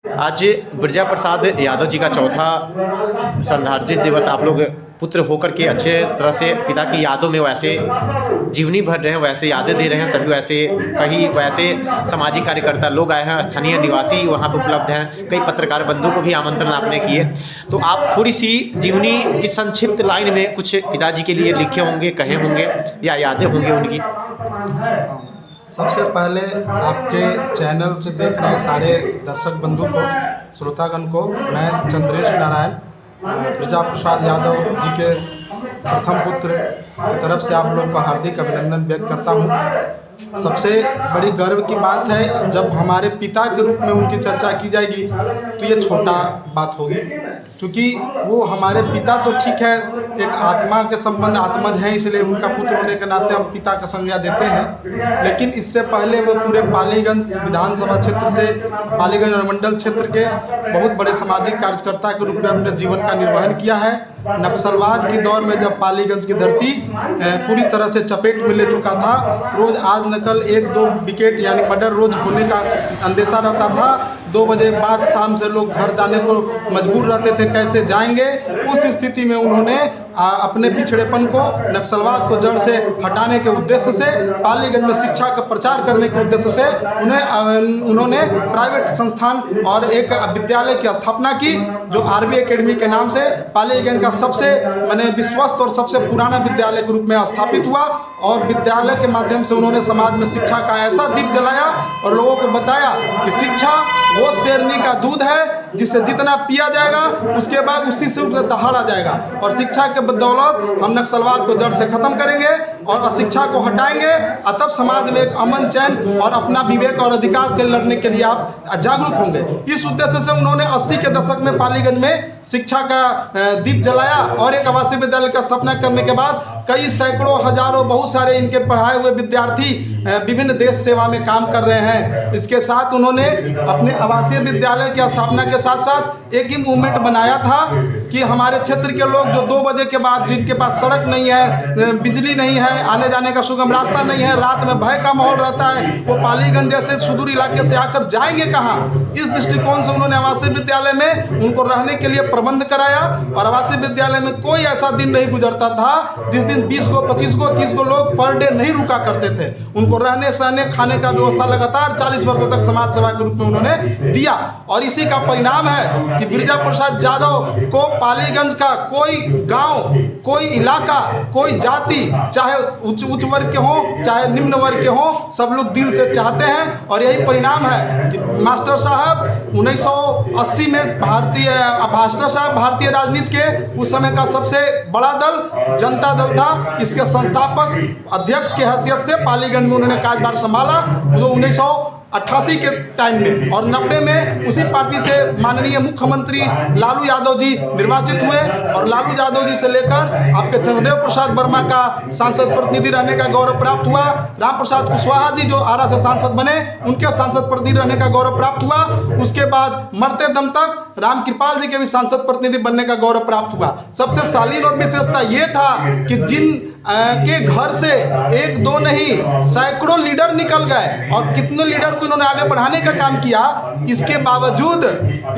आज बिरजा प्रसाद यादव जी का चौथा संधार्जित दिवस। आप लोग पुत्र होकर के अच्छे तरह से पिता की यादों में वैसे जीवनी भर रहे हैं, वैसे यादें दे रहे हैं। सभी वैसे कई वैसे सामाजिक कार्यकर्ता लोग आए हैं, स्थानीय निवासी वहाँ पर उपलब्ध हैं, कई पत्रकार बंधु को भी आमंत्रण आपने किए। तो आप थोड़ी सी जीवनी की संक्षिप्त लाइन में कुछ पिताजी के लिए लिखे होंगे, कहे होंगे या यादें होंगी उनकी। सबसे पहले आपके चैनल से देख रहे सारे दर्शक बंधु को, श्रोतागण को मैं चंद्रेश नारायण बिरजा प्रसाद यादव जी के प्रथम पुत्र की तरफ से आप लोग को हार्दिक अभिनंदन व्यक्त करता हूँ। सबसे बड़ी गर्व की बात है, जब हमारे पिता के रूप में उनकी चर्चा की जाएगी तो ये छोटा बात होगी, क्योंकि वो हमारे पिता तो ठीक है, एक आत्मा के संबंध आत्मज हैं, इसलिए उनका पुत्र होने के नाते हम पिता का संज्ञा देते हैं। लेकिन इससे पहले वो पूरे पालीगंज विधानसभा क्षेत्र से, पालीगंज अनुमंडल क्षेत्र के बहुत बड़े सामाजिक कार्यकर्ता के रूप में अपने जीवन का निर्वहन किया है। नक्सलवाद के दौर में जब पालीगंज की धरती पूरी तरह से चपेट में ले चुका था, रोज आज नकल 1-2 विकेट यानी मर्डर रोज होने का अंदेशा रहता था। 2 बजे बाद शाम से लोग घर जाने को मजबूर रहते थे, कैसे जाएंगे। उस स्थिति में उन्होंने अपने पिछड़ेपन को, नक्सलवाद को जड़ से हटाने के उद्देश्य से, पालीगंज में शिक्षा का प्रचार करने के उद्देश्य से उन्होंने प्राइवेट संस्थान और एक विद्यालय की स्थापना की, जो आरबी एकेडमी के नाम से पालीगंज का सबसे विश्वस्त और सबसे पुराना विद्यालय के रूप में स्थापित हुआ। और विद्यालय के माध्यम से उन्होंने समाज में शिक्षा का ऐसा दीप जलाया और लोगों को बताया कि शिक्षा वो शेरनी का दूध है जिसे जितना पिया जाएगा उसके बाद उसी से उसे दहाड़ा जाएगा। और शिक्षा के बदौलत हम नक्सलवाद को जड़ से खत्म करेंगे और अशिक्षा को हटाएंगे, और तब समाज में एक अमन चैन और अपना विवेक और अधिकार के लड़ने के लिए आप जागरूक होंगे। इस उद्देश्य से उन्होंने 80 के दशक में पालीगंज में शिक्षा का दीप जलाया और एक आवासीय विद्यालय की स्थापना करने के बाद कई सैकड़ों हजारों बहुत सारे इनके पढ़ाए हुए विद्यार्थी विभिन्न देश सेवा में काम कर रहे हैं। इसके साथ उन्होंने अपने आवासीय विद्यालय की स्थापना के साथ साथ एक ही मूवमेंट बनाया था कि हमारे क्षेत्र के लोग जो 2 बजे के बाद, जिनके पास सड़क नहीं है, बिजली नहीं है, आने जाने का सुगम रास्ता नहीं है, रात में भय का माहौल रहता है, वो पालीगंज जैसे सुदूर इलाके से आकर जाएंगे कहाँ। इस दृष्टिकोण से उन्होंने आवासीय विद्यालय में उनको रहने के लिए प्रबंध कराया। और आवासीय विद्यालय में कोई ऐसा दिन नहीं गुजरता था जिस दिन 20 को 25 को 30 को लोग पर डे नहीं रुका करते थे। उनको रहने सहने खाने का व्यवस्था लगातार 40 वर्षों तक समाज सेवा के रूप में उन्होंने दिया। और इसी का परिणाम है कि बिरजा प्रसाद यादव को पालीगंज का कोई गांव, कोई इलाका, कोई जाति, चाहे उच्च वर्ग के हों चाहे निम्न वर्ग के हों, सब लोग दिल से चाहते हैं। और यही परिणाम है कि मास्टर साहब 1980 में मास्टर साहब भारतीय राजनीति के उस समय का सबसे बड़ा दल जनता दल था। इसके संस्थापक अध्यक्ष की हैसियत से पालीगंज में उन्होंने कार्यभार संभाला, जो 1988 के टाइम में। और 90 में उसी पार्टी से माननीय मुख्यमंत्री लालू यादव जी निर्वाचित हुए। और लालू यादव जी से लेकर आपके चंद्रदेव प्रसाद वर्मा का सांसद प्रतिनिधि रहने का गौरव प्राप्त हुआ। राम प्रसाद कुशवाहा जी जो आरा से सांसद बने, उनके सांसद प्रतिनिधि रहने का गौरव प्राप्त हुआ। उसके बाद मरते दम तक राम कृपाल जी के भी सांसद प्रतिनिधि बनने का गौरव प्राप्त हुआ। सबसे शालीन और विशेषता ये था कि जिन के घर से 1-2 नहीं सैकड़ों लीडर निकल गए और कितने लीडर को इन्होंने आगे बढ़ाने का काम किया। इसके बावजूद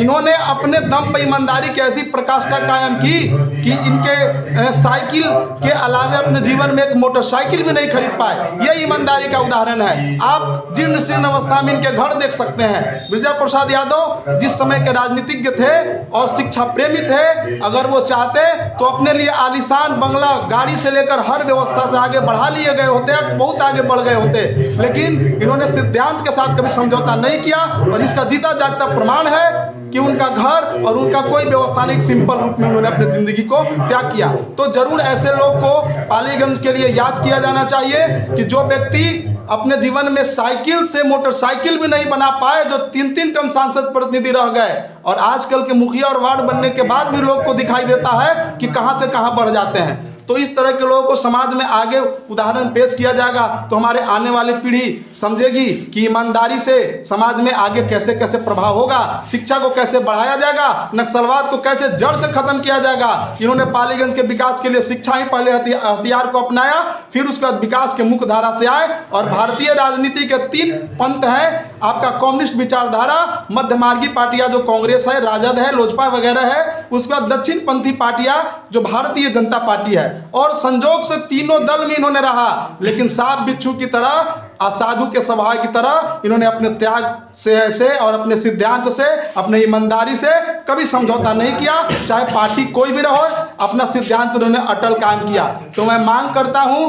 इन्होंने अपने दम पर ईमानदारी की ऐसी प्रकाष्ठा कायम की कि इनके साइकिल के अलावा अपने जीवन में एक मोटरसाइकिल भी नहीं खरीद पाए। यह ईमानदारी का उदाहरण है। आप जीर्ण शीर्ण अवस्था में इनके घर देख सकते हैं। बिरजा प्रसाद यादव जिस समय के राजनीतिज्ञ थे और शिक्षा प्रेमी थे, अगर वो चाहते तो अपने लिए आलीशान बंगला, गाड़ी से लेकर हर व्यवस्था से आगे बढ़ा लिए गए होते, बहुत आगे बढ़ गए होते। लेकिन इन्होंने सिद्धांत के साथ कभी समझौता नहीं किया। और इसका जीता जागता प्रमाण है कि उनका घर और उनका कोई व्यवस्था नहीं, सिंपल रूप में उन्होंने अपनी जिंदगी को त्याग किया। तो जरूर ऐसे लोग को पालीगंज के लिए याद किया जाना चाहिए कि जो व्यक्ति अपने जीवन में साइकिल से मोटरसाइकिल भी नहीं बना पाए, जो 3-3 टर्म सांसद प्रतिनिधि रह गए, और आजकल के मुखिया और वार्ड बनने के बाद भी लोग को दिखाई देता है कि कहां से कहां बढ़ जाते हैं। तो इस तरह के लोगों को समाज में आगे उदाहरण पेश किया जाएगा तो हमारे आने वाली पीढ़ी समझेगी कि ईमानदारी से समाज में आगे कैसे कैसे प्रभाव होगा, शिक्षा को कैसे बढ़ाया जाएगा, नक्सलवाद को कैसे जड़ से खत्म किया जाएगा। इन्होंने पालीगंज के विकास के लिए शिक्षा ही पहले हथियार को अपनाया, फिर उसके बाद विकास के मुख्य धारा से आए। और भारतीय राजनीति के 3 पंथ हैं, आपका कम्युनिस्ट विचारधारा, मध्यमार्गी पार्टियां जो कांग्रेस है, राजद है, लोजपा वगैरह है, उसके बाद दक्षिणपंथी पार्टियां जो भारतीय जनता पार्टी है, और संजोग से तीनों दल में इन्होंने रहा, लेकिन सांप बिच्छू की तरह, असाधु के स्वभाव की तरह इन्होंने अपने त्याग से और अपने सिद्धांत से, अपने ईमानदारी से कभी समझौता नहीं किया। चाहे पार्टी कोई भी रहो, अपना सिद्धांत पर उन्होंने अटल कायम किया। तो मैं मांग करता हूं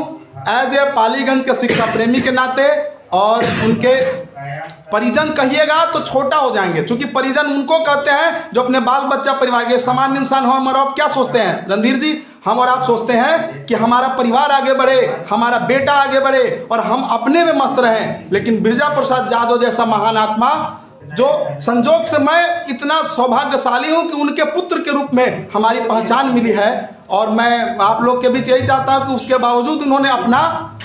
एज ए पालीगंज के शिक्षा प्रेमी के नाते, और उनके परिजन कहिएगा तो छोटा हो जाएंगे, क्योंकि परिजन उनको कहते हैं जो अपने बाल बच्चा परिवार के सामान्य इंसान हो। हम और आप क्या सोचते हैं रणधीर जी? हम और आप सोचते हैं कि हमारा परिवार आगे बढ़े, हमारा बेटा आगे बढ़े और हम अपने में मस्त रहें, लेकिन बिरजा प्रसाद यादव जैसा महान आत्मा, जो संजोग से मैं इतना सौभाग्यशाली हूं कि उनके पुत्र के रूप में हमारी पहचान मिली है, और मैं आप लोग के बीच यही चाहता हूं कि उसके बावजूद उन्होंने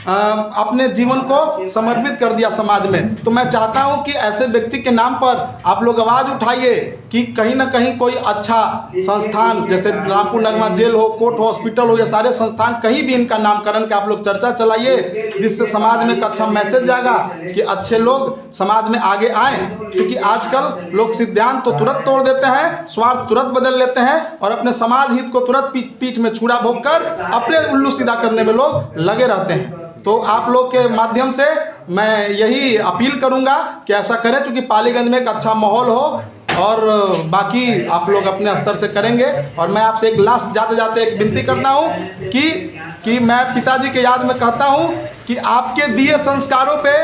अपने जीवन को समर्पित कर दिया समाज में। तो मैं चाहता हूं कि ऐसे व्यक्ति के नाम पर आप लोग आवाज़ उठाइए कि कहीं ना कहीं कोई अच्छा संस्थान, जैसे रामपुर नगमा जेल हो, कोर्ट हो, हॉस्पिटल हो, ये सारे संस्थान, कहीं भी इनका नामकरण के आप लोग चर्चा चलाइए, जिससे समाज में एक अच्छा मैसेज जाएगा कि अच्छे लोग समाज में आगे आएँ। क्योंकि आजकल लोग सिद्धांत तो तुरंत तोड़ देते हैं, स्वार्थ तुरंत बदल लेते हैं, और अपने समाज हित को तुरंत पीठ में छुरा भोंक कर अपने उल्लू सीधा करने में लोग लगे रहते हैं। तो आप लोग के माध्यम से मैं यही अपील करूंगा कि ऐसा करें, क्योंकि पालीगंज में एक अच्छा माहौल हो, और बाकी आप लोग अपने स्तर से करेंगे। और मैं आपसे एक लास्ट जाते जाते एक विनती करता हूं कि मैं पिताजी के याद में कहता हूं कि आपके दिए संस्कारों पे,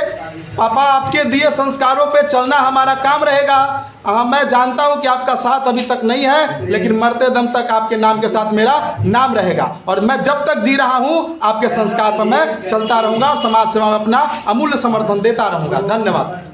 पापा आपके दिए संस्कारों पे चलना हमारा काम रहेगा। मैं जानता हूं कि आपका साथ अभी तक नहीं है, लेकिन मरते दम तक आपके नाम के साथ मेरा नाम रहेगा, और मैं जब तक जी रहा हूं आपके संस्कार पर मैं चलता रहूंगा और समाज सेवा में अपना अमूल्य समर्थन देता रहूंगा। धन्यवाद।